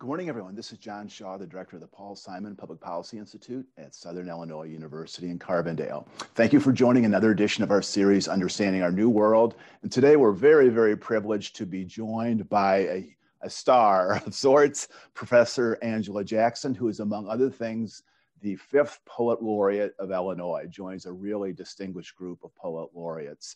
Good morning, everyone. This is John Shaw, the director of the Paul Simon Public Policy Institute at Southern Illinois University in Carbondale. Thank you for joining another edition of our series, Understanding Our New World. And today we're very, very privileged to be joined by a star of sorts, Professor Angela Jackson, who is, among other things, the 5th Poet Laureate of Illinois, joins a really distinguished group of Poet Laureates.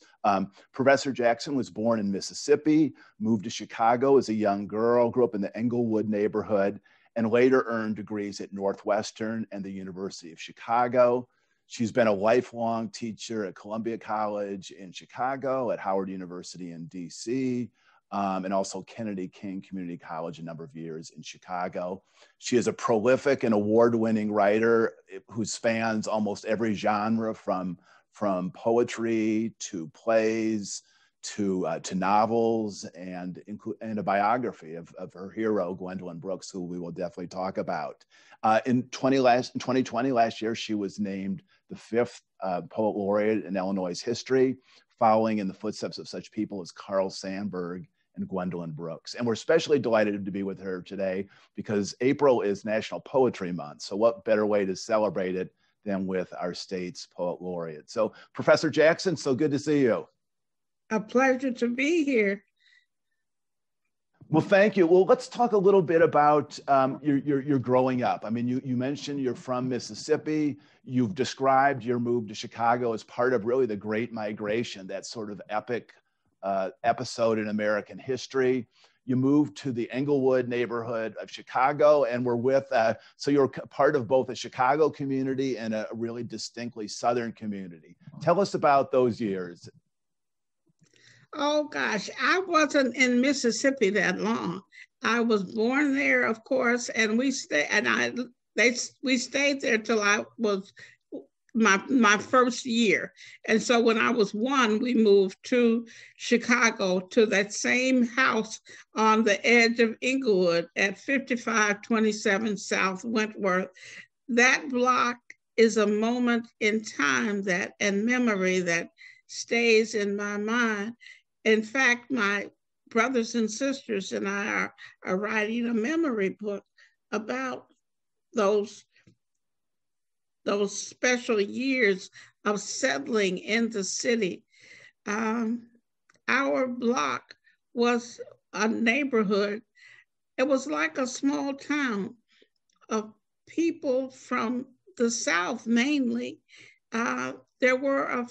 Professor Jackson was born in Mississippi, moved to Chicago as a young girl, grew up in the Englewood neighborhood, and later earned degrees at Northwestern and the University of Chicago. She's been a lifelong teacher at Columbia College in Chicago, at Howard University in DC, and also Kennedy King Community College a number of years in Chicago. She is a prolific and award-winning writer who spans almost every genre, from poetry to plays to novels, and a biography of her hero, Gwendolyn Brooks, who we will definitely talk about. In 2020, last year, she was named the 5th Poet Laureate in Illinois' history, following in the footsteps of such people as Carl Sandburg and Gwendolyn Brooks. And we're especially delighted to be with her today because April is National Poetry Month. So what better way to celebrate it than with our state's Poet Laureate. So Professor Jackson, so good to see you. A pleasure to be here. Well, thank you. Well, let's talk a little bit about your growing up. I mean, you mentioned you're from Mississippi. You've described your move to Chicago as part of really the Great Migration, that sort of epic episode in American history. You moved to the Englewood neighborhood of Chicago, and we're with, so you're part of both a Chicago community and a really distinctly Southern community. Tell us about those years. Oh gosh, I wasn't in Mississippi that long. I was born there, of course, and we stayed there till I was my first year. And so when I was 1, we moved to Chicago, to that same house on the edge of Englewood at 5527 South Wentworth. That block is a moment in time and memory that stays in my mind. In fact, my brothers and sisters and I are writing a memory book about those special years of settling in the city. Our block was a neighborhood. It was like a small town of people from the South mainly. There were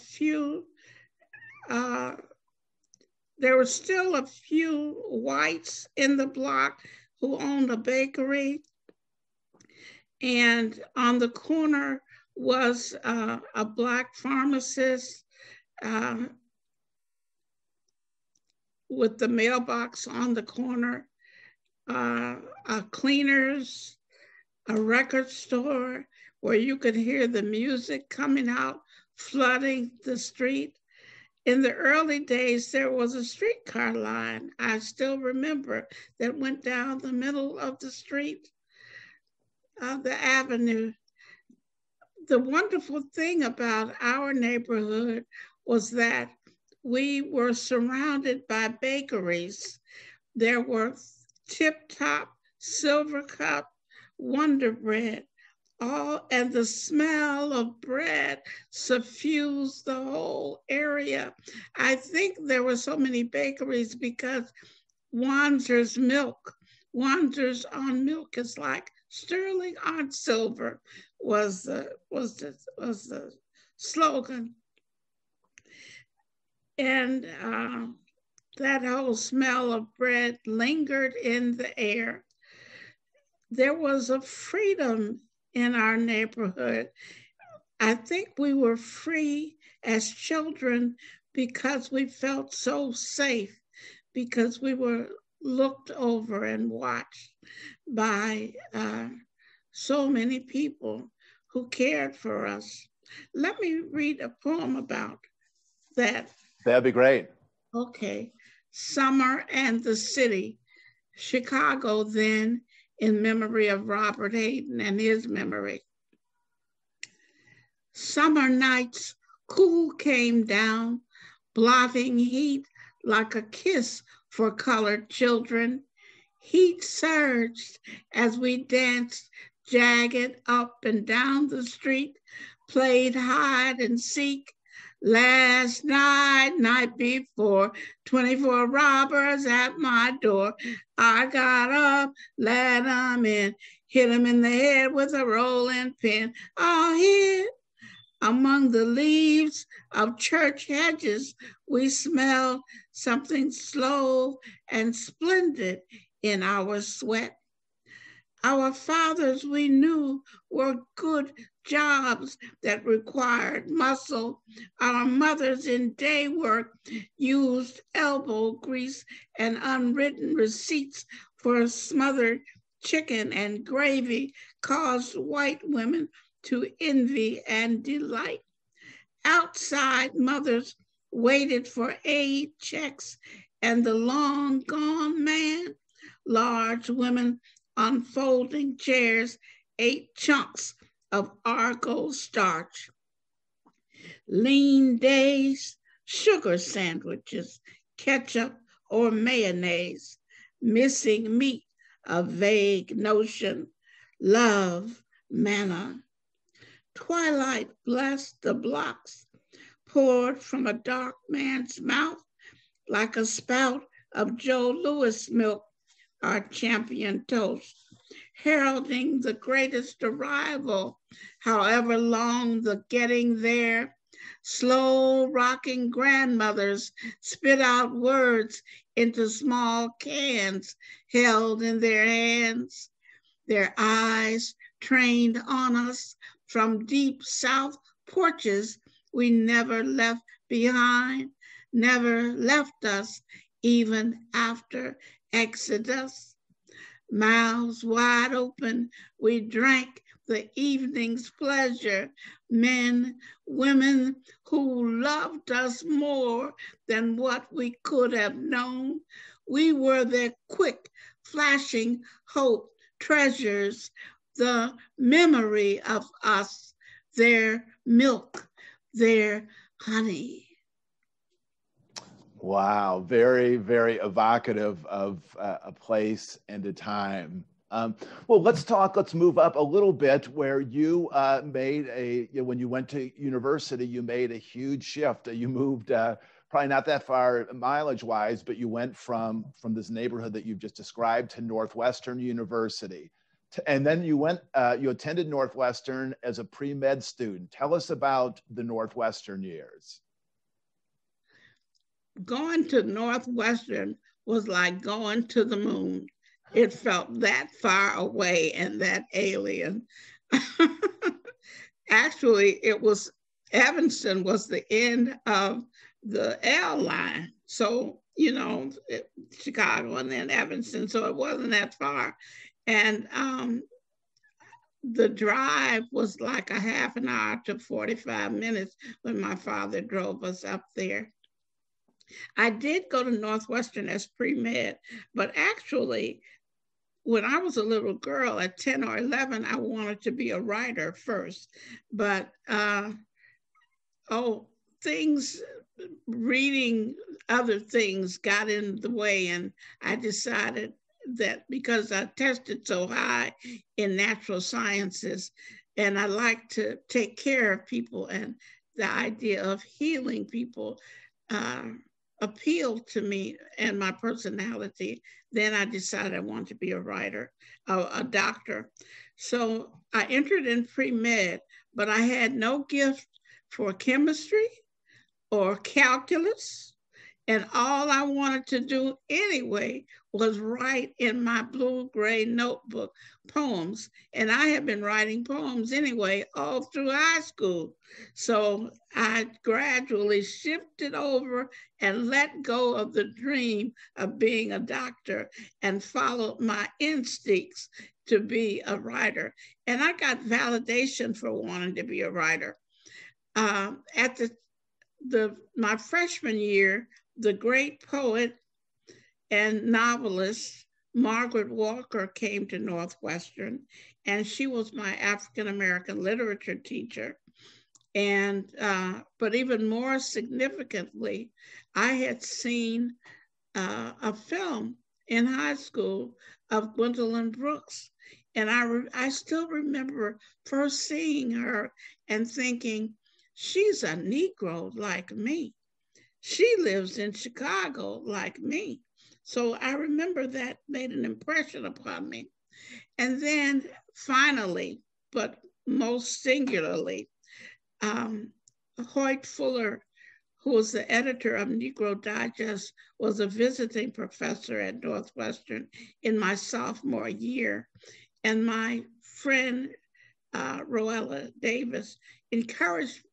still a few whites in the block who owned a bakery. And on the corner was a Black pharmacist with the mailbox on the corner, cleaners, a record store where you could hear the music coming out, flooding the street. In the early days, there was a streetcar line, I still remember, that went down the middle of the street, the avenue. The wonderful thing about our neighborhood was that we were surrounded by bakeries. There were Tip Top, Silver Cup, Wonder Bread, and the smell of bread suffused the whole area. I think there were so many bakeries because Wander's on milk is like sterling on silver was the slogan. And that whole smell of bread lingered in the air. There was a freedom in our neighborhood. I think we were free as children because we felt so safe, because we were looked over and watched by so many people who cared for us. Let me read a poem about that. That'd be great. Okay. Summer and the City. Chicago then, in memory of Robert Hayden and his memory. Summer nights, cool came down, blotting heat like a kiss for colored children. Heat surged as we danced jagged up and down the street, played hide and seek. Last night before, 24 robbers at my door. I got up, let them in, hit them in the head with a rolling pin. All hid among the leaves of church hedges, we smelled something slow and splendid in our sweat. Our fathers, we knew, were good jobs that required muscle. Our mothers in day work used elbow grease and unwritten receipts for smothered chicken and gravy caused white women to envy and delight. Outside, mothers waited for aid checks and the long gone man. Large women on folding chairs ate chunks of Argo starch. Lean days, sugar sandwiches, ketchup or mayonnaise, missing meat, a vague notion, love, manna. Twilight blessed the blocks, poured from a dark man's mouth like a spout of Joe Louis milk, our champion toast, heralding the greatest arrival, however long the getting there. Slow rocking grandmothers spit out words into small cans held in their hands, their eyes trained on us from deep South porches we never left behind, never left us even after Exodus. Mouths wide open, we drank the evening's pleasure. Men, women who loved us more than what we could have known. We were their quick, flashing hope treasures, the memory of us, their milk, their honey. Wow, very, very evocative of a place and a time. Well, let's move up a little bit where you when you went to university, you made a huge shift. You moved probably not that far mileage wise, but you went from this neighborhood that you've just described to Northwestern University. And then you attended Northwestern as a pre-med student. Tell us about the Northwestern years. Going to Northwestern was like going to the moon. It felt that far away and that alien. Actually, Evanston was the end of the L line. So, Chicago and then Evanston. So it wasn't that far. And the drive was like a half an hour to 45 minutes when my father drove us up there. I did go to Northwestern as pre-med, but actually, when I was a little girl at 10 or 11, I wanted to be a writer first. But, reading other things got in the way, and I decided that because I tested so high in natural sciences, and I like to take care of people, and the idea of healing people appealed to me and my personality. Then I decided I wanted to be a writer, a doctor. So I entered in pre-med, but I had no gift for chemistry or calculus. And all I wanted to do anyway was write in my blue-gray notebook poems. And I had been writing poems anyway all through high school. So I gradually shifted over and let go of the dream of being a doctor and followed my instincts to be a writer. And I got validation for wanting to be a writer. At my freshman year, the great poet and novelist Margaret Walker came to Northwestern, and she was my African-American literature teacher. And but even more significantly, I had seen a film in high school of Gwendolyn Brooks. And I still remember first seeing her and thinking, she's a Negro like me. She lives in Chicago like me. So I remember that made an impression upon me. And then finally, but most singularly, Hoyt Fuller, who was the editor of Negro Digest, was a visiting professor at Northwestern in my sophomore year. And my friend, Roella Davis, encouraged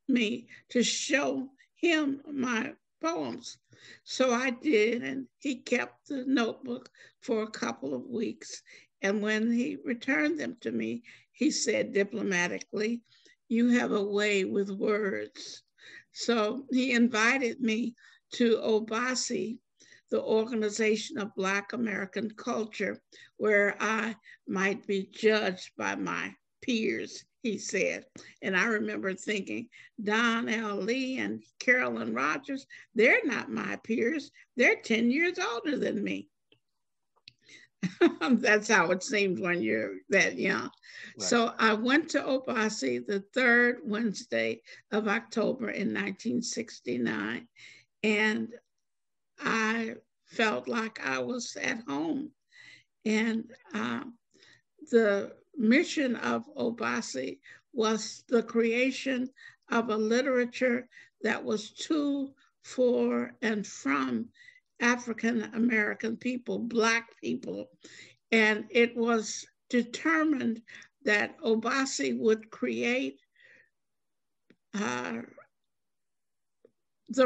me to show him my poems. So I did, and he kept the notebook for a couple of weeks. And when he returned them to me, he said diplomatically, "You have a way with words." So he invited me to OBASI, the Organization of Black American Culture, where I might be judged by my peers, he said. And I remember thinking, Don L. Lee and Carolyn Rogers, they're not my peers. They're 10 years older than me. That's how it seems when you're that young. Right. So I went to OBASI the third Wednesday of October in 1969, and I felt like I was at home. And the mission of OBASI was the creation of a literature that was to, for, and from African American people, Black people. And it was determined that OBASI would create the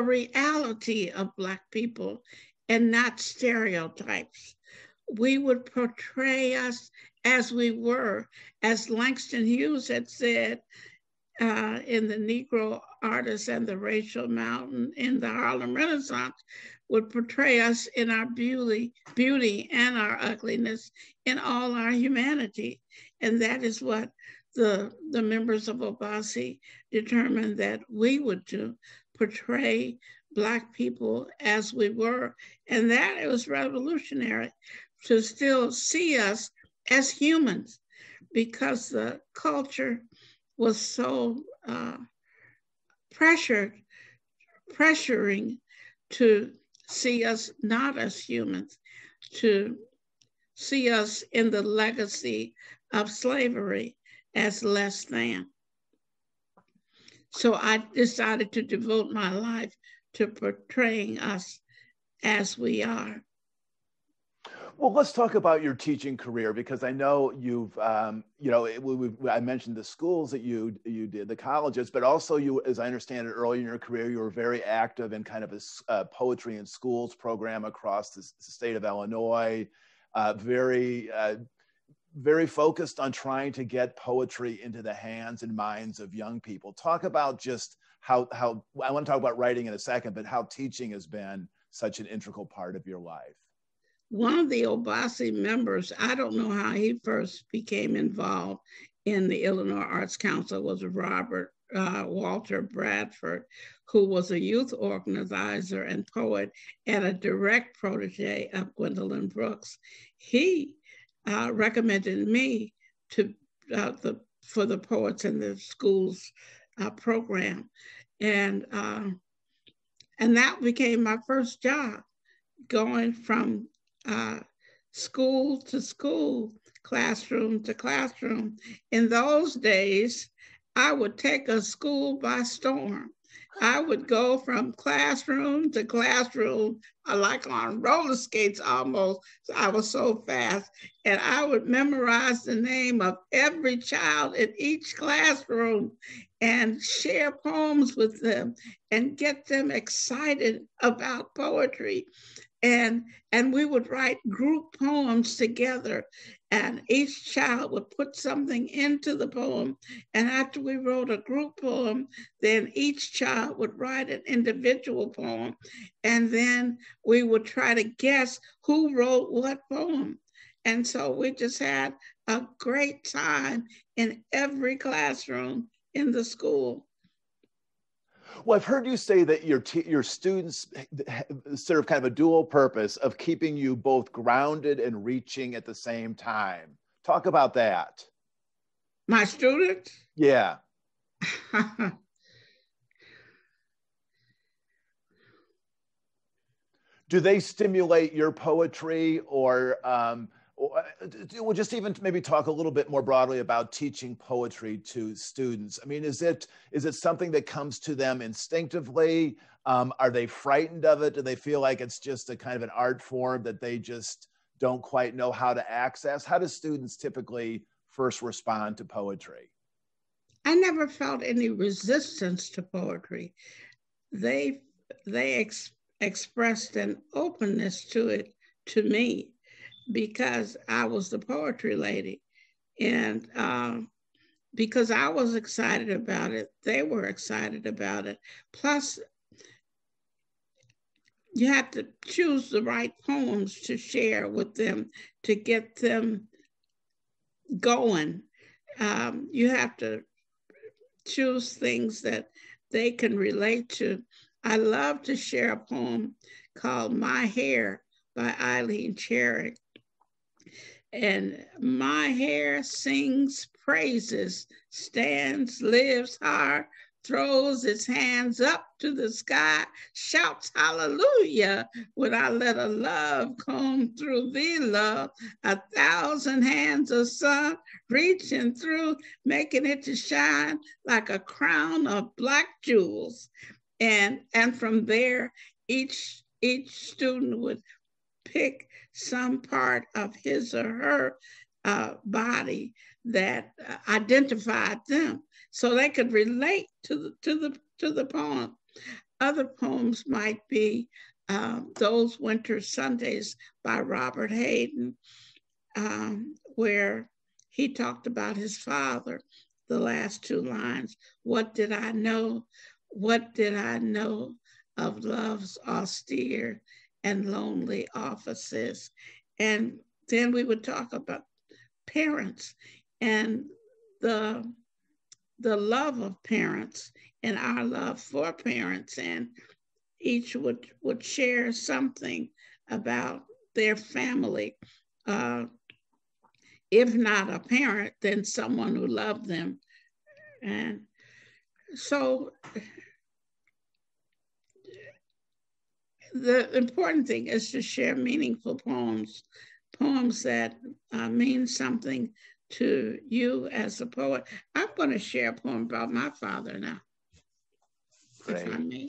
reality of Black people and not stereotypes. We would portray us as we were, as Langston Hughes had said in The Negro Artist and the Racial Mountain in the Harlem Renaissance, would portray us in our beauty and our ugliness, in all our humanity. And that is what the members of OBASI determined that we would do, portray Black people as we were. And that it was revolutionary to still see us as humans, because the culture was so pressuring to see us not as humans, to see us in the legacy of slavery as less than. So I decided to devote my life to portraying us as we are. Well, let's talk about your teaching career, because I know you've, I mentioned the schools that you did, the colleges, but also you, as I understand it, early in your career, you were very active in kind of a poetry in schools program across the state of Illinois, very focused on trying to get poetry into the hands and minds of young people. Talk about just how I want to talk about writing in a second, but how teaching has been such an integral part of your life. One of the OBASI members, I don't know how he first became involved in the Illinois Arts Council, was Robert Walter Bradford, who was a youth organizer and poet and a direct protege of Gwendolyn Brooks. He recommended me to for the Poets in the Schools program, and that became my first job, going from school to school, classroom to classroom. In those days, I would take a school by storm. I would go from classroom to classroom, like on roller skates almost. I was so fast. And I would memorize the name of every child in each classroom and share poems with them and get them excited about poetry. And we would write group poems together, and each child would put something into the poem. And after we wrote a group poem, then each child would write an individual poem. And then we would try to guess who wrote what poem. And so we just had a great time in every classroom in the school. Well, I've heard you say that your students serve kind of a dual purpose of keeping you both grounded and reaching at the same time. Talk about that. My students? Yeah. Do they stimulate your poetry, or we'll just even maybe talk a little bit more broadly about teaching poetry to students? I mean, is it something that comes to them instinctively? Are they frightened of it? Do they feel like it's just a kind of an art form that they just don't quite know how to access? How do students typically first respond to poetry? I never felt any resistance to poetry. They expressed an openness to it to me because I was the poetry lady. And because I was excited about it, they were excited about it. Plus, you have to choose the right poems to share with them to get them going. You have to choose things that they can relate to. I love to share a poem called My Hair by Eileen Cherry. And my hair sings praises, stands, lives high, throws its hands up to the sky, shouts hallelujah when I let a love comb through thee, love. 1,000 hands of sun reaching through, making it to shine like a crown of black jewels. And from there, each student would pick some part of his or her body that identified them, so they could relate to the poem. Other poems might be Those Winter Sundays by Robert Hayden, where he talked about his father. The last two lines: what did I know? What did I know of love's austere and lonely offices? And then we would talk about parents and the love of parents and our love for parents, and each would share something about their family. If not a parent, then someone who loved them. And so the important thing is to share meaningful poems that mean something to you as a poet. I'm going to share a poem about my father now, Great. if I may.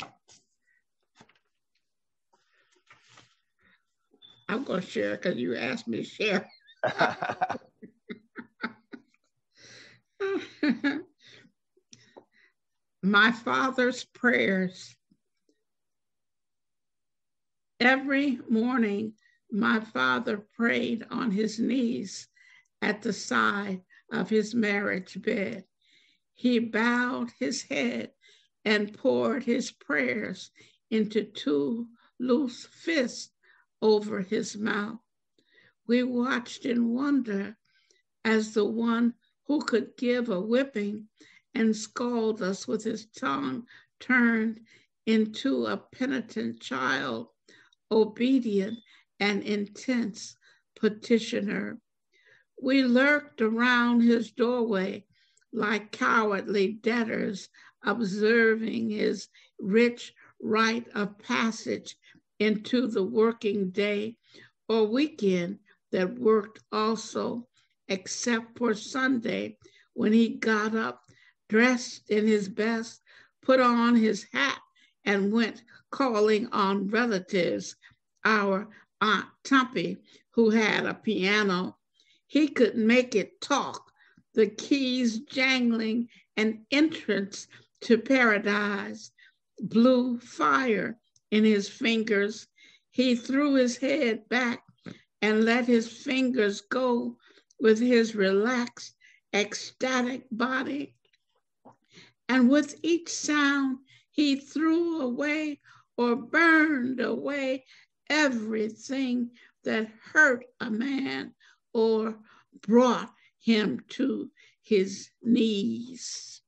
I'm going to share because you asked me to share. My father's prayers. Every morning, my father prayed on his knees at the side of his marriage bed. He bowed his head and poured his prayers into two loose fists over his mouth. We watched in wonder as the one who could give a whipping and scold us with his tongue turned into a penitent child, obedient and intense petitioner. We lurked around his doorway like cowardly debtors, observing his rich rite of passage into the working day or weekend that worked also, except for Sunday, when he got up, dressed in his best, put on his hat, and went calling on relatives. Our Aunt Tumpy, who had a piano, he could make it talk, the keys jangling, an entrance to paradise. Blue fire in his fingers. He threw his head back and let his fingers go with his relaxed, ecstatic body. And with each sound, he threw away or burned away everything that hurt a man or brought him to his knees.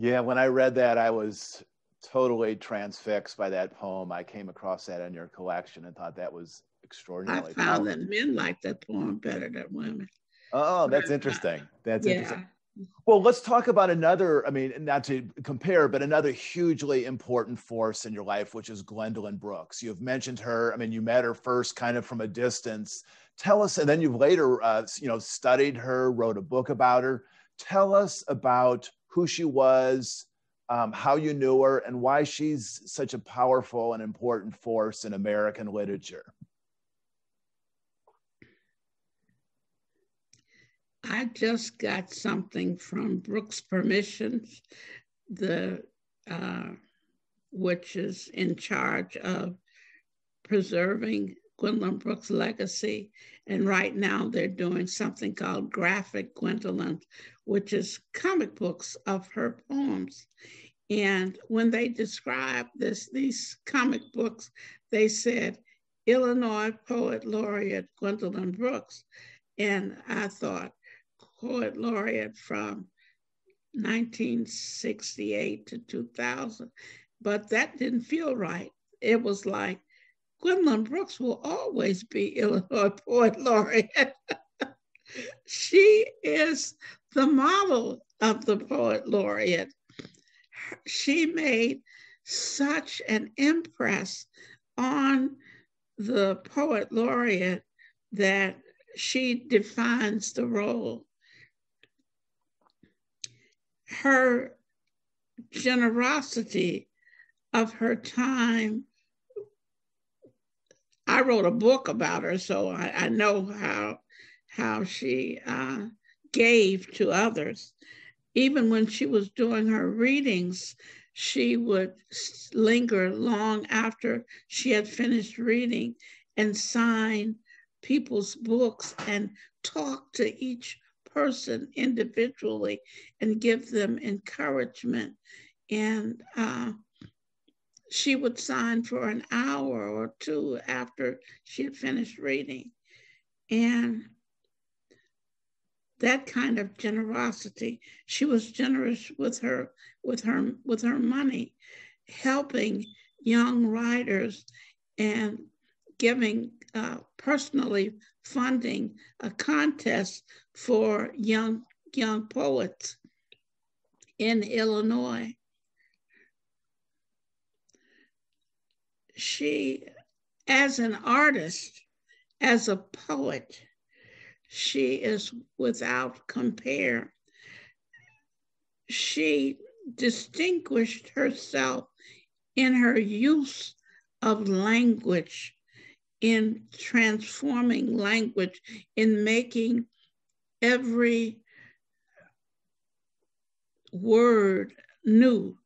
Yeah, when I read that, I was totally transfixed by that poem. I came across that in your collection and thought that was I extraordinarily found powerful. that men like that poem better than women. Oh, But that's interesting. That's interesting. yeah, Well, let's talk about another, I mean, not to compare, but another hugely important force in your life, which is Gwendolyn Brooks. You've mentioned her. I mean, you met her first kind of from a distance. Tell us, and then you've later, studied her, wrote a book about her. Tell us about who she was, how you knew her, and why she's such a powerful and important force in American literature. I just got something from Brooks Permissions, the which is in charge of preserving Gwendolyn Brooks' legacy. And right now they're doing something called Graphic Gwendolyn, which is comic books of her poems. And when they described these comic books, they said, Illinois Poet Laureate Gwendolyn Brooks. And I thought, Poet Laureate from 1968 to 2000. But that didn't feel right. It was like, Gwendolyn Brooks will always be Illinois Poet Laureate. She is the model of the Poet Laureate. She made such an impress on the Poet Laureate that she defines the role. Her generosity of her time. I wrote a book about her, so I know how she gave to others. Even when she was doing her readings, she would linger long after she had finished reading and sign people's books and talk to each person individually and give them encouragement. And she would sign for an hour or two after she had finished reading. And that kind of generosity, she was generous with her money, helping young writers and giving personally funding a contest for young poets in Illinois. She, as an artist, as a poet, she is without compare. She distinguished herself in her use of language, in transforming language, in making every word new,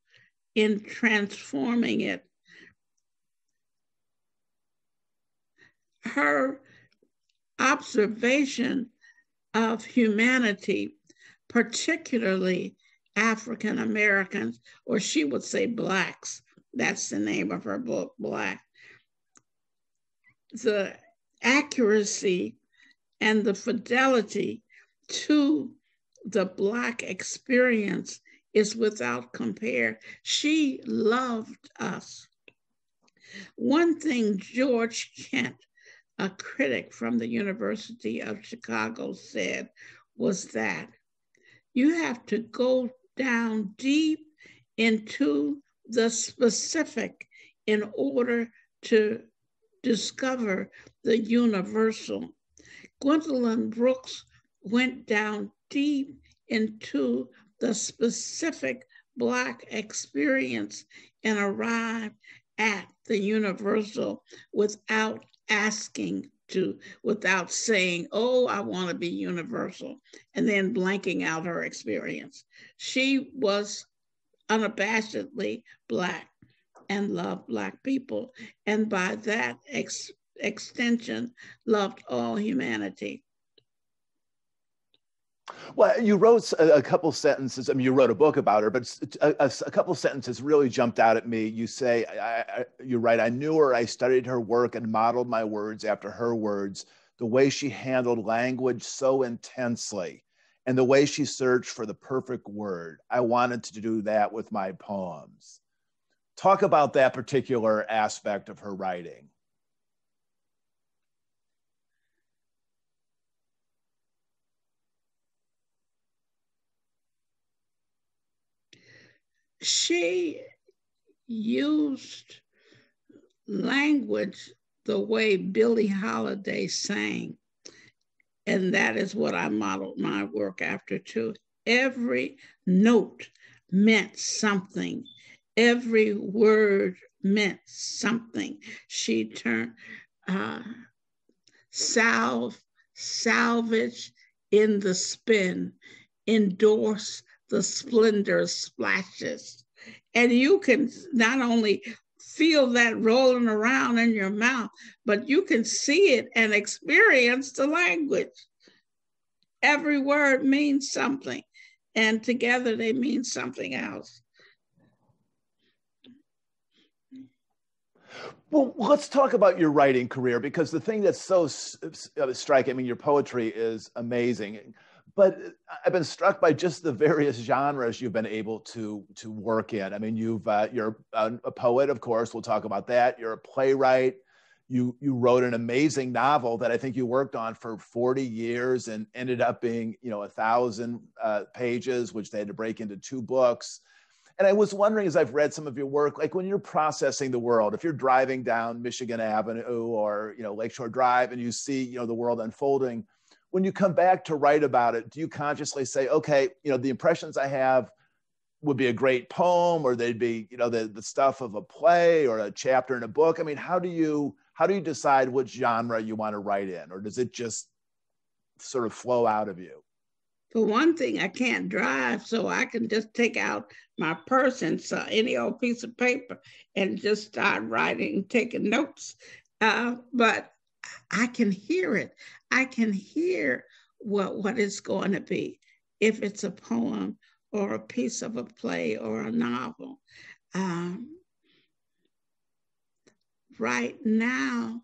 in transforming it. Her observation of humanity, particularly African Americans, or she would say Blacks, that's the name of her book, Black. The accuracy and the fidelity to the Black experience is without compare. She loved us. One thing George Kent, a critic from the University of Chicago, said was that you have to go down deep into the specific in order to discover the universal. Gwendolyn Brooks went down deep into the specific Black experience and arrived at the universal without asking to, without saying, oh, I want to be universal, and then blanking out her experience. She was unabashedly Black and loved Black people, and by that extension, loved all humanity. Well, you wrote a couple sentences. I mean, you wrote a book about her, but a couple sentences really jumped out at me. You say, you write, I knew her, I studied her work and modeled my words after her words, the way she handled language so intensely. and the way she searched for the perfect word. I wanted to do that with my poems. Talk about that particular aspect of her writing. She used language the way Billie Holiday sang. And that is what I modeled my work after too. Every note meant something. Every word meant something. She turned salvage in the spin, endorse the splendor splashes. And you can not only feel that rolling around in your mouth, but you can see it and experience the language. Every word means something, and together they mean something else. Well, let's talk about your writing career, because the thing that's so striking, I mean, your poetry is amazing, but I've been struck by just the various genres you've been able to work in. I mean, you're a poet, of course, we'll talk about that. You're a playwright. You wrote an amazing novel that I think you worked on for 40 years and ended up being, 1,000 pages, which they had to break into 2 books. And I was wondering, as I've read some of your work, like when you're processing the world, if you're driving down Michigan Avenue or, Lakeshore Drive and you see, the world unfolding, when you come back to write about it, do you consciously say, okay, the impressions I have would be a great poem, or they'd be, the stuff of a play or a chapter in a book? I mean, how do you decide which genre you want to write in, or does it just sort of flow out of you? For one thing, I can't drive, so I can just take out my purse and any old piece of paper and just start writing, taking notes. But I can hear it. I can hear what it's going to be, if it's a poem or a piece of a play or a novel. Right now,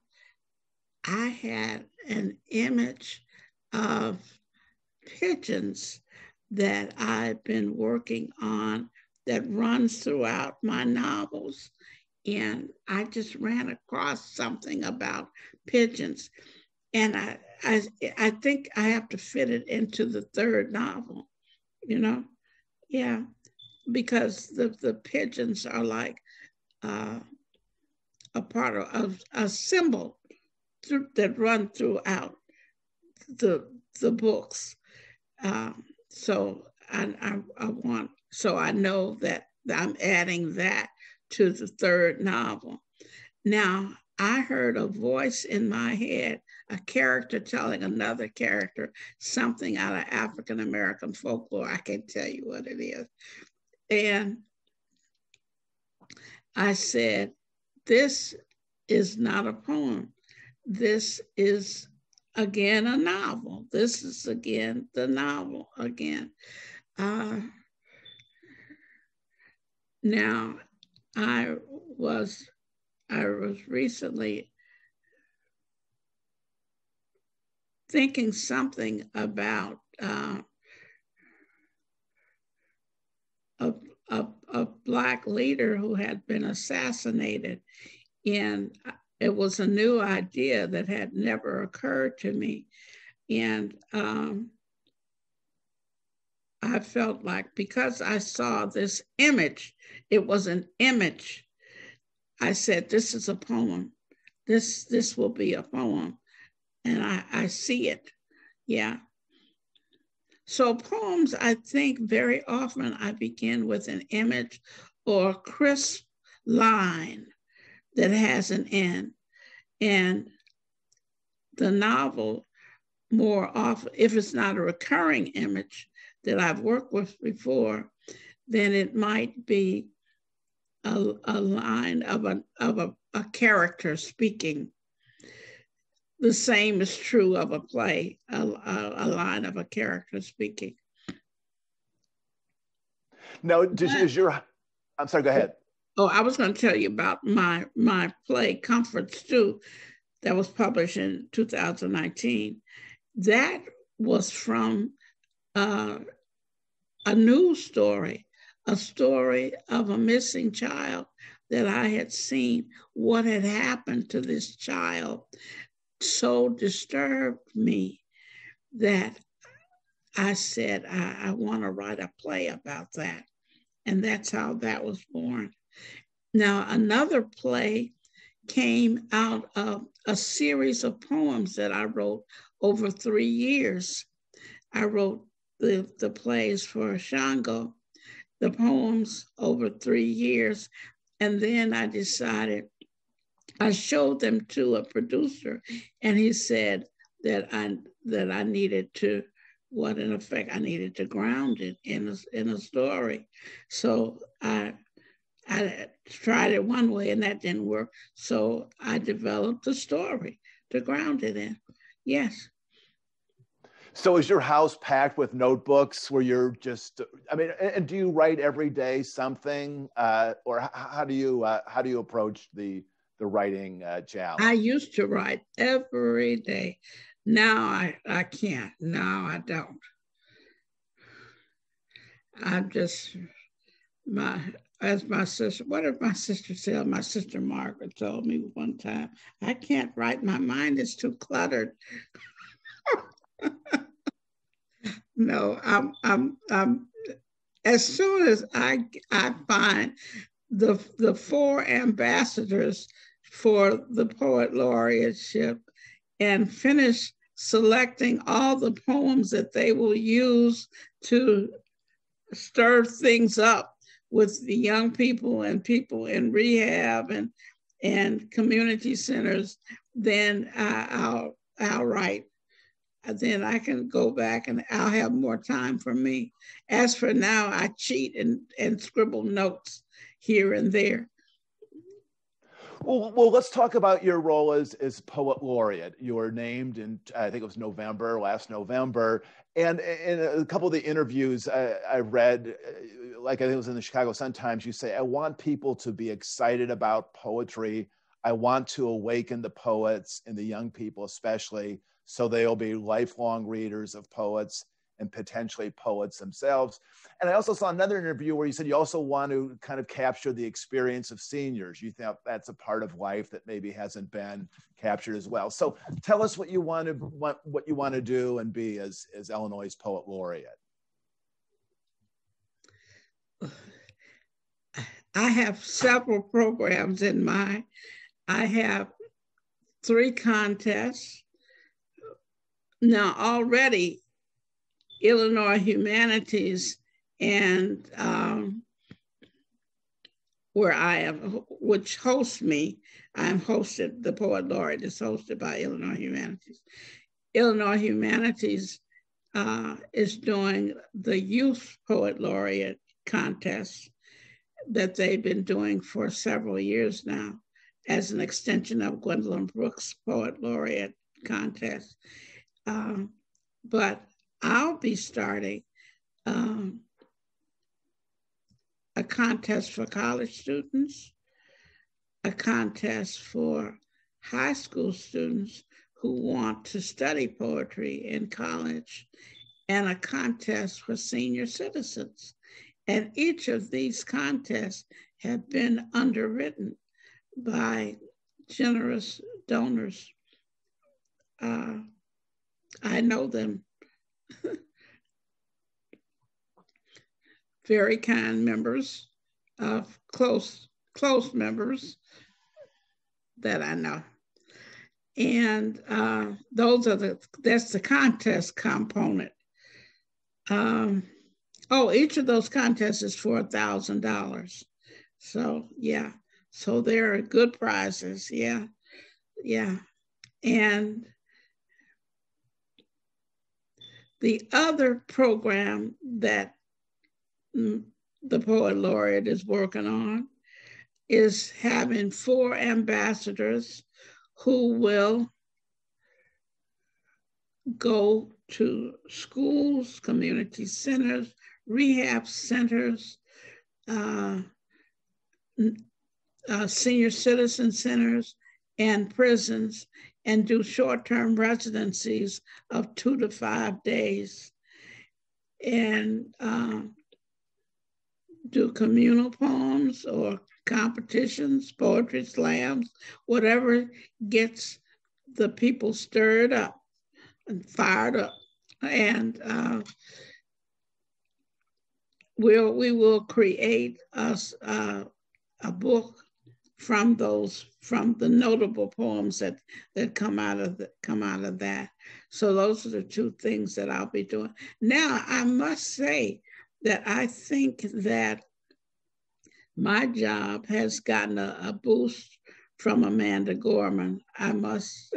I had an image of pigeons that I've been working on that runs throughout my novels. And I just ran across something about pigeons. And I think I have to fit it into the 3rd novel, Yeah, because the pigeons are like a part of a symbol that run throughout the books. So I know that I'm adding that to the 3rd novel. Now, I heard a voice in my head, a character telling another character something out of African American folklore. I can't tell you what it is. And I said, this is not a poem. This is, again, a novel. This is, again, the novel again. Now, I was recently thinking something about a Black leader who had been assassinated, and it was a new idea that had never occurred to me. And I felt like, because I saw this image, it was an image, I said, this is a poem. This will be a poem. And I see it. Yeah. So poems, I think very often I begin with an image or a crisp line that has an end. And the novel, more often, if it's not a recurring image that I've worked with before, then it might be a line of a character speaking. The same is true of a play, a line of a character speaking. Now, I'm sorry, go ahead. Oh, I was going to tell you about my play, Comforts Too, that was published in 2019. That was from a news story, a story of a missing child that I had seen. What had happened to this child so disturbed me that I said, I want to write a play about that. And that's how that was born. Now, another play came out of a series of poems that I wrote over 3 years. I wrote the plays for Shango, the poems over 3 years. And then I decided, I showed them to a producer, and he said that I needed to, in effect, I needed to ground it in a story. So I tried it one way and that didn't work. So I developed a story to ground it in. Yes. So is your house packed with notebooks where you're just, I mean, and do you write every day something, or how do you approach the writing challenge? I used to write every day. Now I can't. Now I don't. I'm just, as my sister, what did my sister say? My sister Margaret told me one time, I can't write. My mind is too cluttered. No, I'm as soon as I find the 4 ambassadors for the Poet Laureateship and finish selecting all the poems that they will use to stir things up with the young people and people in rehab and community centers, then I'll write. Then I can go back and I'll have more time for me. As for now, I cheat and scribble notes here and there. Well, let's talk about your role as Poet Laureate. You were named in, I think it was last November. And in a couple of the interviews I read, like I think it was in the Chicago Sun-Times, you say, I want people to be excited about poetry. I want to awaken the poets and the young people especially, so they'll be lifelong readers of poets and potentially poets themselves. And I also saw another interview where you said you also want to kind of capture the experience of seniors. You think that's a part of life that maybe hasn't been captured as well. So tell us what you want to do and be as Illinois' Poet Laureate. I have several programs in mind. I have 3 contests. Now already, Illinois Humanities and where I am, which hosts me, I'm hosted, the Poet Laureate is hosted by Illinois Humanities. Illinois Humanities is doing the Youth Poet Laureate contest that they've been doing for several years now as an extension of Gwendolyn Brooks' Poet Laureate contest. But I'll be starting a contest for college students, a contest for high school students who want to study poetry in college, and a contest for senior citizens. And each of these contests have been underwritten by generous donors. I know them. Very kind members of close members that I know. And that's the contest component. Each of those contests is for $1,000. So yeah, so there are good prizes. Yeah. And the other program that the Poet Laureate is working on is having 4 ambassadors who will go to schools, community centers, rehab centers, senior citizen centers, and prisons, and do short-term residencies of 2 to 5 days. and do communal poems or competitions, poetry slams, whatever gets the people stirred up and fired up. And we will create us a book from the notable poems that come out of that. So those are the two things that I'll be doing. Now, I must say that I think that my job has gotten a boost from Amanda Gorman. I must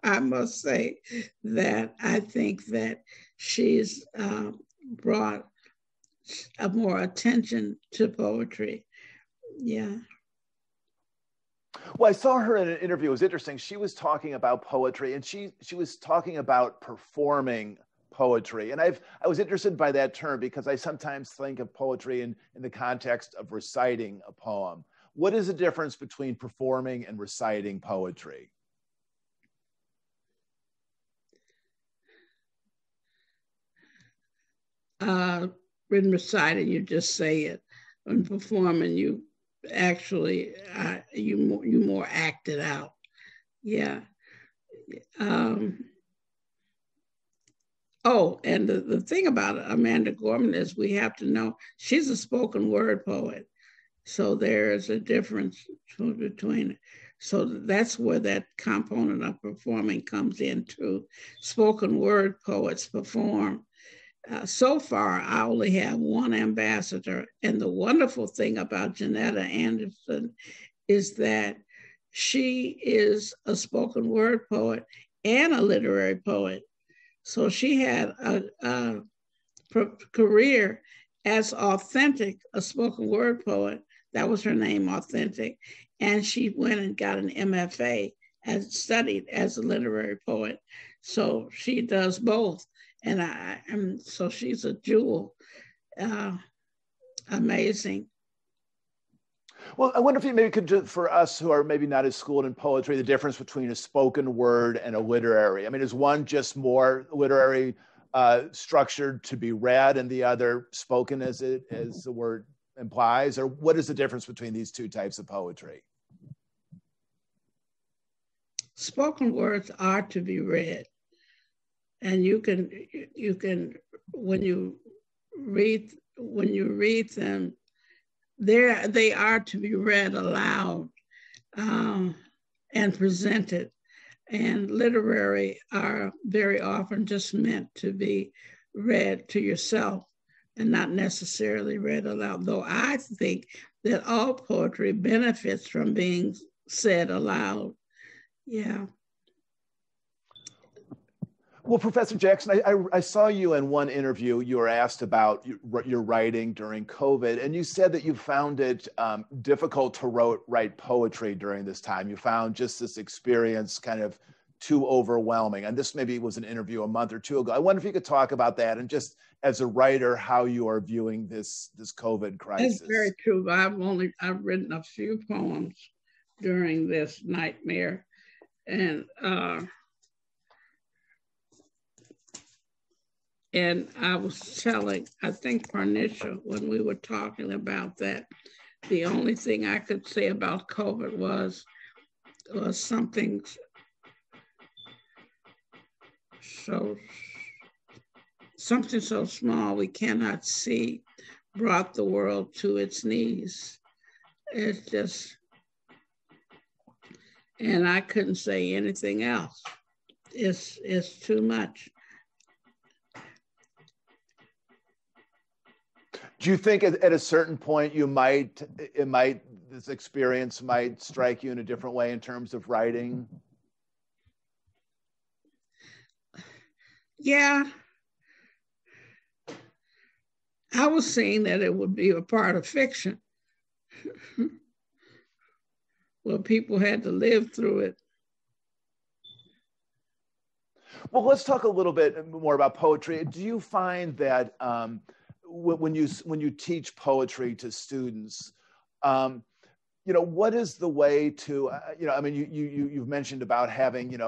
I must say that I think that she's brought more attention to poetry. Yeah. Well, I saw her in an interview. It was interesting. She was talking about poetry, and she was talking about performing poetry. And I was interested by that term because I sometimes think of poetry in the context of reciting a poem. What is the difference between performing and reciting poetry? In reciting, you just say it. In performing, you actually you more act it out. Yeah. Oh, and the thing about Amanda Gorman is we have to know she's a spoken word poet. So there is a difference between it. So that's where that component of performing comes into. Spoken word poets perform. So far, I only have one ambassador. And the wonderful thing about Janetta Anderson is that she is a spoken word poet and a literary poet. So she had a career as Authentic, a spoken word poet. That was her name, Authentic. And she went and got an MFA and studied as a literary poet. So she does both. And so she's a jewel. Amazing. Well, I wonder if you maybe could, for us who are maybe not as schooled in poetry, the difference between a spoken word and a literary. I mean, is one just more literary structured to be read and the other spoken as the word implies? Or what is the difference between these two types of poetry? Spoken words are to be read. And you can when you read them, they are to be read aloud and presented. And literary are very often just meant to be read to yourself and not necessarily read aloud. Though I think that all poetry benefits from being said aloud. Yeah. Well, Professor Jackson, I saw you in one interview. You were asked about your writing during COVID, and you said that you found it difficult to write poetry during this time. You found just this experience kind of too overwhelming. And this maybe was an interview a month or two ago. I wonder if you could talk about that and just as a writer, how you are viewing this COVID crisis. That's very true. I've written a few poems during this nightmare, and I was telling, I think, Parnisha, when we were talking about that, the only thing I could say about COVID was something so small we cannot see brought the world to its knees. It's just, and I couldn't say anything else. It's too much. Do you think at a certain point this experience might strike you in a different way in terms of writing? Yeah. I was saying that it would be a part of fiction. Well, people had to live through it. Well, let's talk a little bit more about poetry. Do you find that when you teach poetry to students, what is the way to, I mean, you've mentioned about having,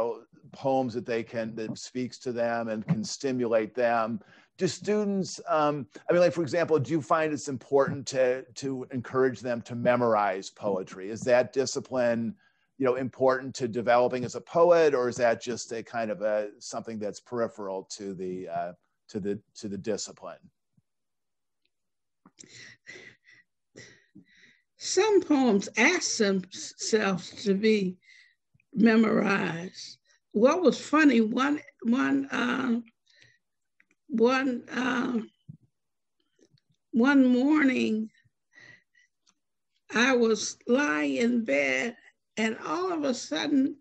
poems that speaks to them and can stimulate them. do students, I mean, like, for example, do you find it's important to encourage them to memorize poetry? Is that discipline, important to developing as a poet, or is that just a kind of something that's peripheral to the discipline? Some poems ask themselves to be memorized. What was funny, one morning, I was lying in bed, and all of a sudden,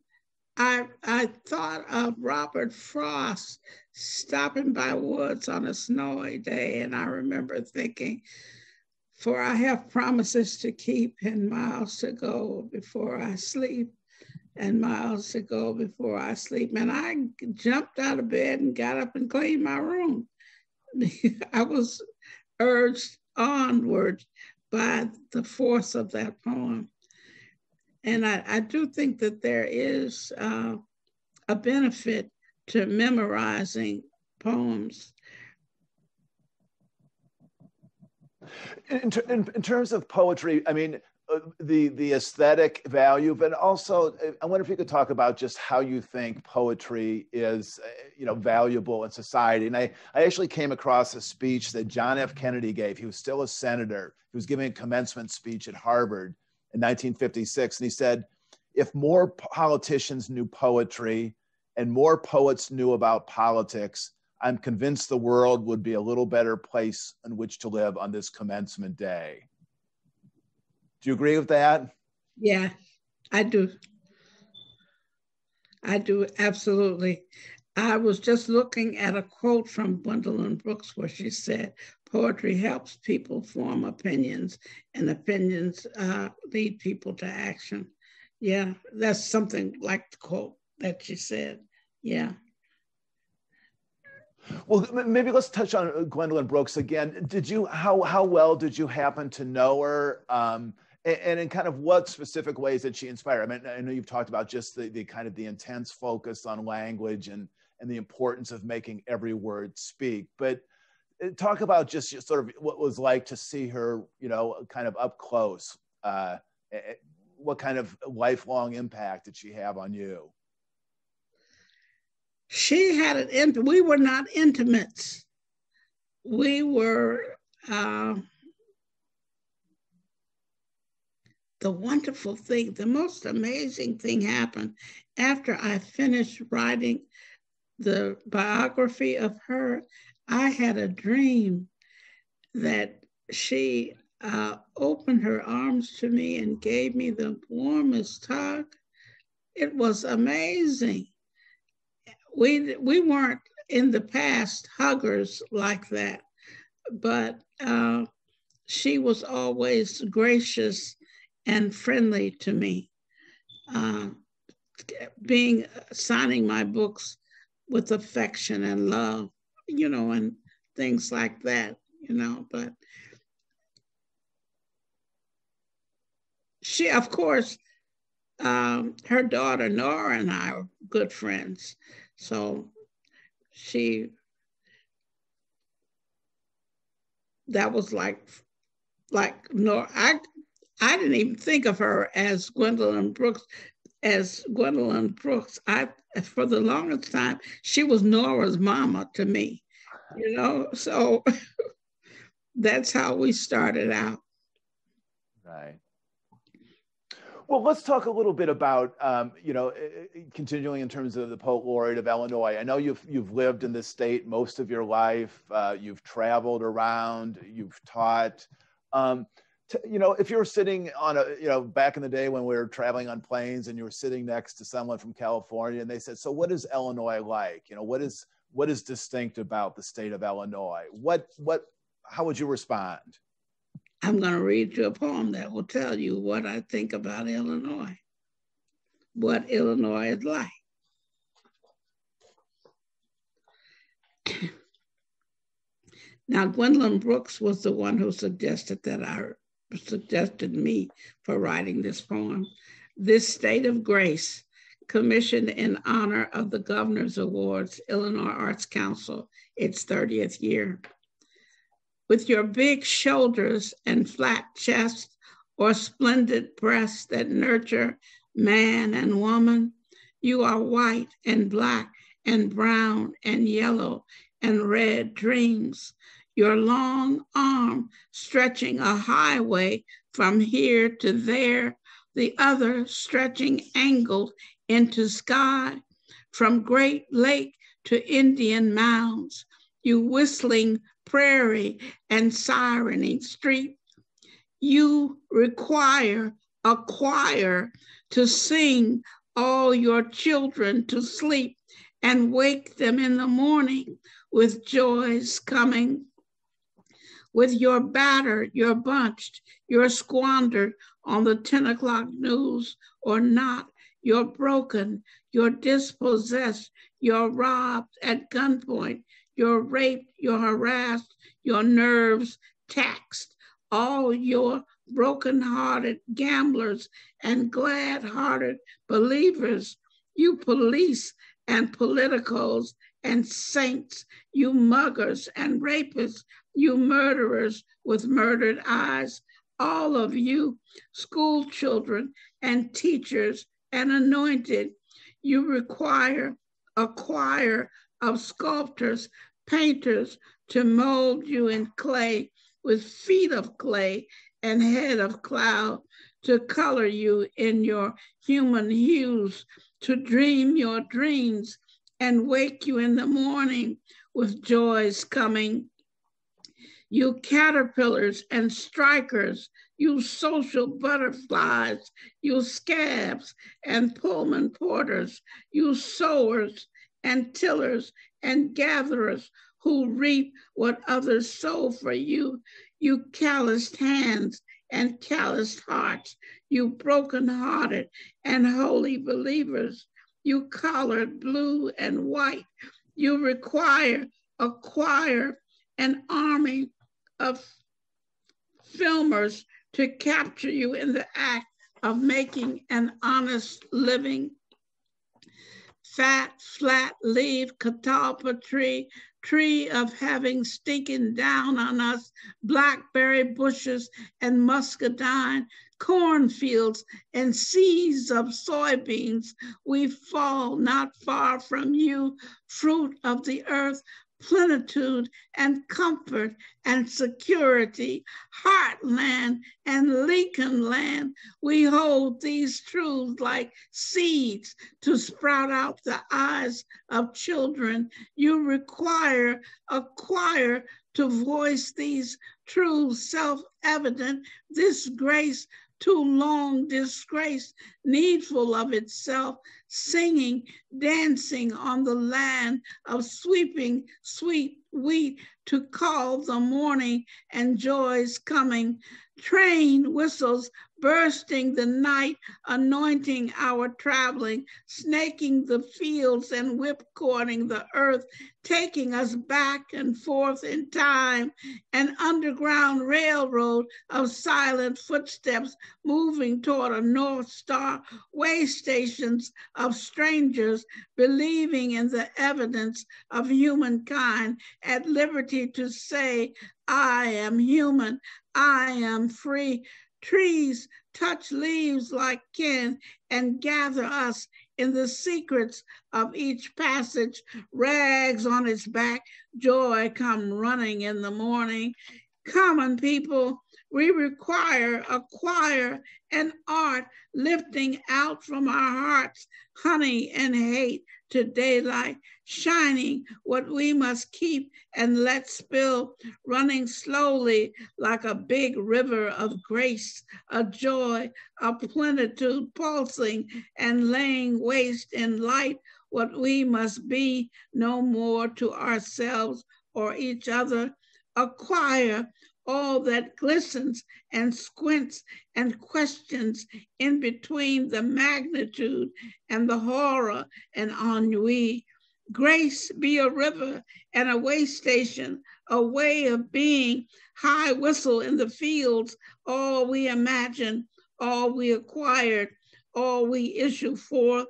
I thought of Robert Frost stopping by woods on a snowy day, and I remember thinking, for I have promises to keep and miles to go before I sleep, and miles to go before I sleep. And I jumped out of bed and got up and cleaned my room. I was urged onward by the force of that poem. And I do think that there is a benefit to memorizing poems. In terms of poetry, I mean, the aesthetic value, but also I wonder if you could talk about just how you think poetry is, valuable in society. And I actually came across a speech that John F. Kennedy gave. He was still a senator. He was giving a commencement speech at Harvard in 1956. And he said, if more politicians knew poetry and more poets knew about politics, I'm convinced the world would be a little better place in which to live on this commencement day. Do you agree with that? Yeah, I do. I do, absolutely. I was just looking at a quote from Gwendolyn Brooks where she said, poetry helps people form opinions, and opinions lead people to action. Yeah, that's something like the quote that she said. Yeah. Well, maybe let's touch on Gwendolyn Brooks again. How well did you happen to know her? And in kind of what specific ways did she inspire? I mean, I know you've talked about just the kind of the intense focus on language and the importance of making every word speak, but talk about just sort of what it was like to see her, kind of up close. What kind of lifelong impact did she have on you? She had we were not intimates. We were, the wonderful thing, the most amazing thing happened after I finished writing the biography of her. I had a dream that she opened her arms to me and gave me the warmest hug. It was amazing. We weren't in the past huggers like that, but she was always gracious and friendly to me, signing my books with affection and love, and things like that, but she, of course, her daughter Nora and I are good friends. So that was like Nora. I didn't even think of her as Gwendolyn Brooks. For the longest time, she was Nora's mama to me, so that's how we started out. Right. Well, let's talk a little bit about, continuing in terms of the Poet Laureate of Illinois. I know you've lived in this state most of your life. You've traveled around. You've taught. If you were sitting on back in the day when we were traveling on planes, and you were sitting next to someone from California, and they said, "So, what is Illinois like? What is distinct about the state of Illinois? How would you respond?" I'm going to read you a poem that will tell you what I think about Illinois, what Illinois is like. Now, Gwendolyn Brooks was the one who suggested me for writing this poem. This state of grace commissioned in honor of the Governor's Awards, Illinois Arts Council, its 30th year. With your big shoulders and flat chest, or splendid breasts that nurture man and woman, you are white and black and brown and yellow and red dreams. Your long arm stretching a highway from here to there, the other stretching angled into sky, from Great Lake to Indian mounds, you whistling prairie and sirening street. You require a choir to sing all your children to sleep and wake them in the morning with joys coming. With your battered, your bunched, your squandered on the 10 o'clock news or not, you're broken, you're dispossessed, you're robbed at gunpoint, you're raped, you're harassed, your nerves taxed, all your broken-hearted gamblers and glad-hearted believers, you police and politicals and saints, you muggers and rapists, you murderers with murdered eyes, all of you school children and teachers and anointed, you require a choir of sculptors, painters to mold you in clay with feet of clay and head of cloud, to color you in your human hues, to dream your dreams and wake you in the morning with joys coming. You caterpillars and strikers, you social butterflies, you scabs and Pullman porters, you sowers and tillers and gatherers who reap what others sow for you, you calloused hands and calloused hearts, you broken-hearted and holy believers, you collared blue and white, you require a choir, an army of filmers to capture you in the act of making an honest living. Fat, flat leaf catalpa tree of having stinking down on us, blackberry bushes and muscadine, cornfields and seas of soybeans, we fall not far from you, fruit of the earth, plenitude and comfort and security, heartland and Lincoln land. We hold these truths like seeds to sprout out the eyes of children. You require a choir to voice these truths, self-evident, this grace too long disgraced, needful of itself, singing, dancing on the land of sweeping sweet wheat to call the morning and joys coming. Train whistles bursting the night, anointing our traveling, snaking the fields and whipcording the earth, taking us back and forth in time, an underground railroad of silent footsteps moving toward a North Star, way stations of strangers believing in the evidence of humankind, at liberty to say, I am human, I am free. Trees touch leaves like kin and gather us in the secrets of each passage. Rags on its back, joy come running in the morning. Common people, we require a choir and art lifting out from our hearts honey and hate to daylight, shining what we must keep and let spill, running slowly like a big river of grace, a joy, a plenitude pulsing and laying waste in light what we must be no more to ourselves or each other. A choir, all that glistens and squints and questions in between the magnitude and the horror and ennui. Grace be a river and a way station, a way of being, high whistle in the fields, all we imagine, all we acquired, all we issue forth.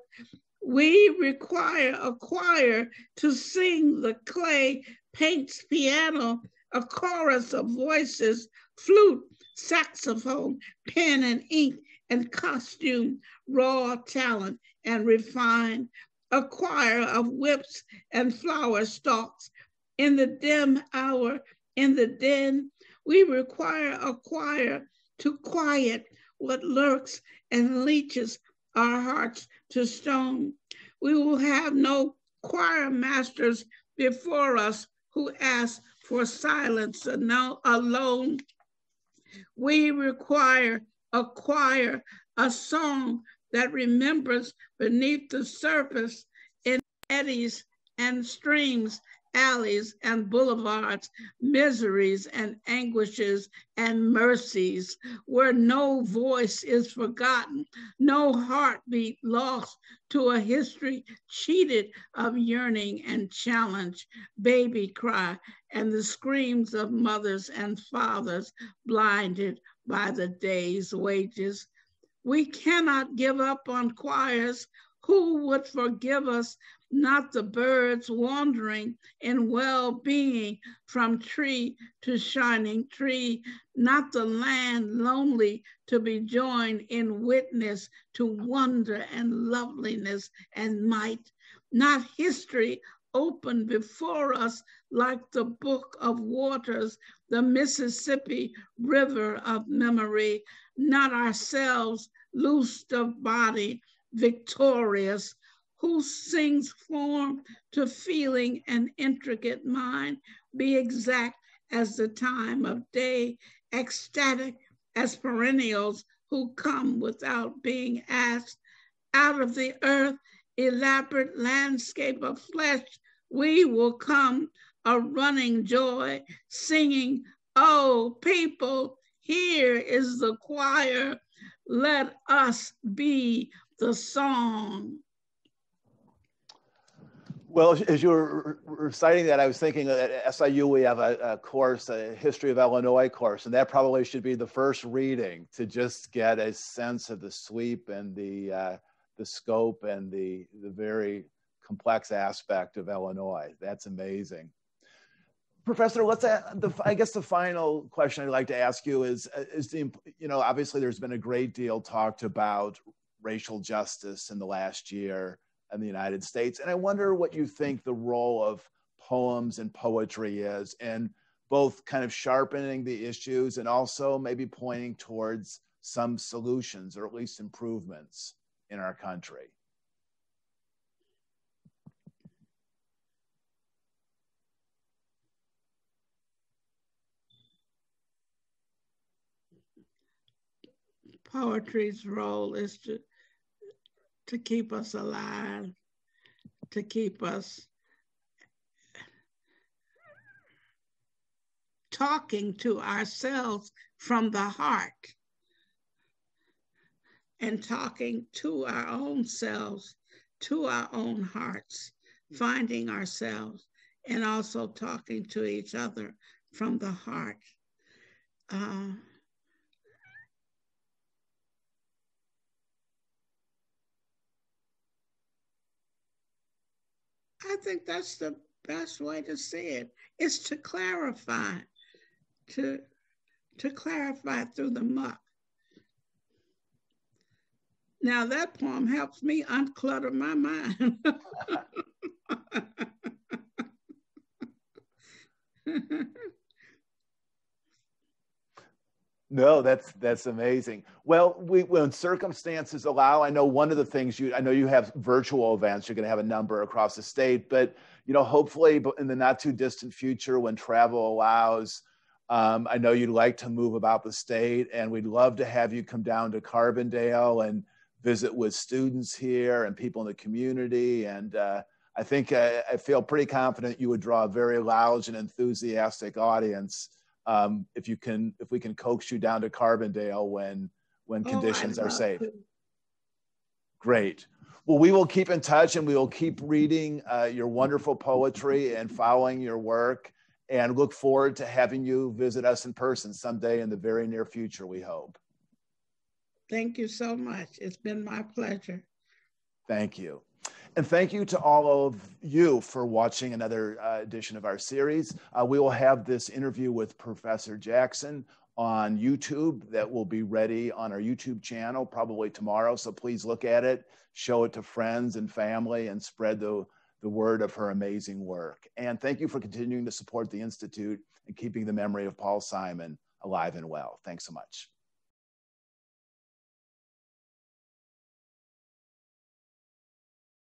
We require a choir to sing the clay paints piano, a chorus of voices, flute, saxophone, pen and ink, and costume, raw talent and refined, a choir of whips and flower stalks. In the dim hour, in the den, we require a choir to quiet what lurks and leaches our hearts to stone. We will have no choir masters before us who ask for silence alone. We require a choir, a song that remembers beneath the surface in eddies and streams, alleys and boulevards, miseries and anguishes and mercies, where no voice is forgotten, no heartbeat lost to a history cheated of yearning and challenge, baby cry, and the screams of mothers and fathers blinded by the day's wages. We cannot give up on choirs. Who would forgive us? Not the birds wandering in well-being from tree to shining tree, not the land lonely to be joined in witness to wonder and loveliness and might, not history open before us like the book of waters, the Mississippi River of memory, not ourselves loosed of body, victorious, who sings form to feeling and intricate mind, be exact as the time of day, ecstatic as perennials who come without being asked. Out of the earth, elaborate landscape of flesh, we will come, a running joy, singing, oh, people, here is the choir. Let us be the song. Well, as you were reciting that, I was thinking at SIU we have a course, a History of Illinois course, and that probably should be the first reading to just get a sense of the sweep and the scope and the very complex aspect of Illinois. That's amazing. Professor, I guess the final question I'd like to ask you is obviously there's been a great deal talked about racial justice in the last year in the United States. And I wonder what you think the role of poems and poetry is in both kind of sharpening the issues and also maybe pointing towards some solutions or at least improvements in our country. Poetry's role is to keep us alive, to keep us talking to ourselves from the heart and talking to our own selves, to our own hearts, finding ourselves, and also talking to each other from the heart. I think that's the best way to see it, is to clarify, to clarify through the muck. Now that poem helps me unclutter my mind. No, that's amazing. Well, when circumstances allow, I know one of the things I know you have virtual events. You're going to have a number across the state, but hopefully in the not too distant future, when travel allows, I know you'd like to move about the state, and we'd love to have you come down to Carbondale and visit with students here and people in the community. And I think I feel pretty confident you would draw a very loud and enthusiastic audience. If we can coax you down to Carbondale when conditions are safe. Great. Well, we will keep in touch and we will keep reading your wonderful poetry and following your work, and look forward to having you visit us in person someday in the very near future, we hope. Thank you so much. It's been my pleasure. Thank you. And thank you to all of you for watching another edition of our series. We will have this interview with Professor Jackson on YouTube that will be ready on our YouTube channel probably tomorrow. So please look at it, show it to friends and family, and spread the word of her amazing work. And thank you for continuing to support the Institute and keeping the memory of Paul Simon alive and well. Thanks so much.